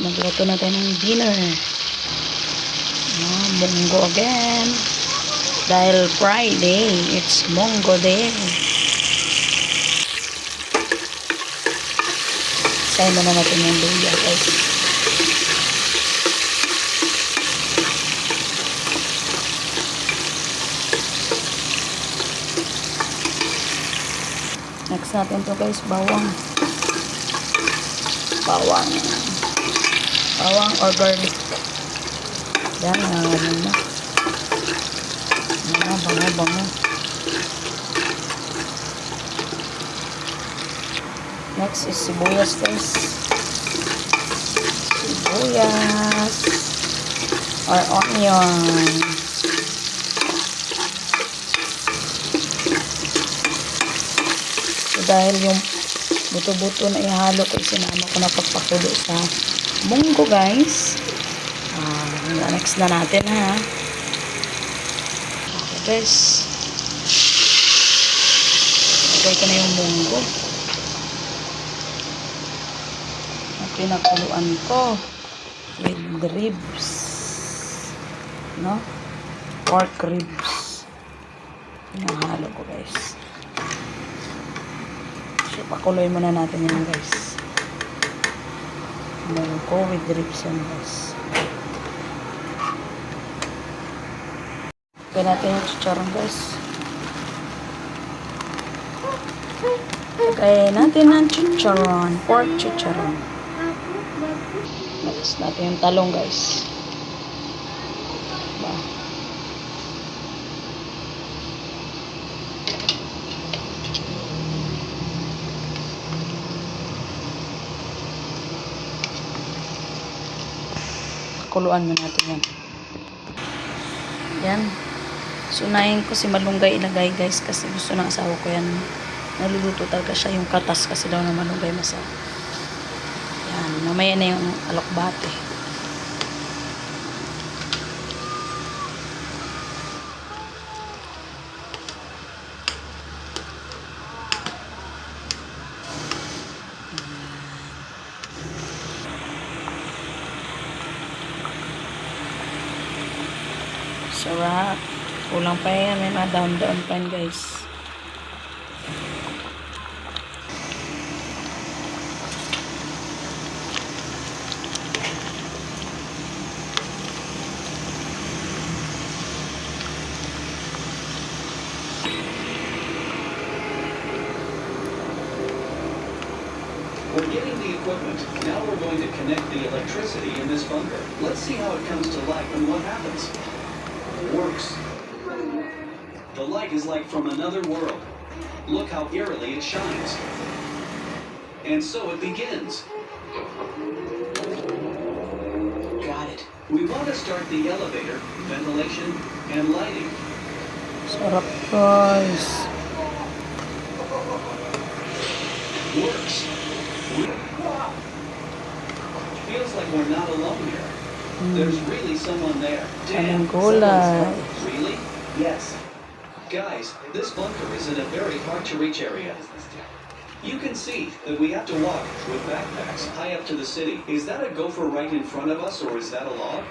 magluto na tayo ng dinner. Munggo again. Dahil Friday, it's Munggo Day. Sayin mo na natin yung luya, guys. Next natin to, guys, bawang. Bawang or garlic. Yan, bango. Next is sibuyas, guys. Sibuyas or onion. So, dahil yung buto-buto na ihalo ko, sinama ko na pagpakulo sa munggo, guys. Next na natin, ha. Okay, guys. Lagay ko na yung munggo. Pinakuluan ko with ribs, no? Pork ribs. Pinahalo ko, guys. So, pakuloy muna natin yan, guys. Munggo with ribs yan, guys. Lagyan natin yung chicharon, guys. Lagyan natin ng chicharon. Pork chicharon. Next natin yung talong, guys. Diba? Pakuluan mo natin yan. Yan. Sunayin ko si malunggay ilagay, guys, kasi gusto ng asawa ko yan. Naluluto talaga siya yung katas kasi daw na malunggay masarap. Yan. Mamaya na yung alokbate. Sarap. Kulang pa yan. May mga down-down pa yan, guys. We're getting the equipment. Now we're going to connect the electricity in this bunker. Let's see how it comes to life and what happens. It works. The light is like from another world. Look how eerily it shines. And so it begins. Got it. We want to start the elevator, ventilation, and lighting. Sarap, guys. Works. Feels like we're not alone here. There's really someone there. Damn, Gulay. Really? Yes. Guys, this bunker is in a very hard-to-reach area. You can see that we have to walk with backpacks high up to the city. Is that a gopher right in front of us, or is that a log?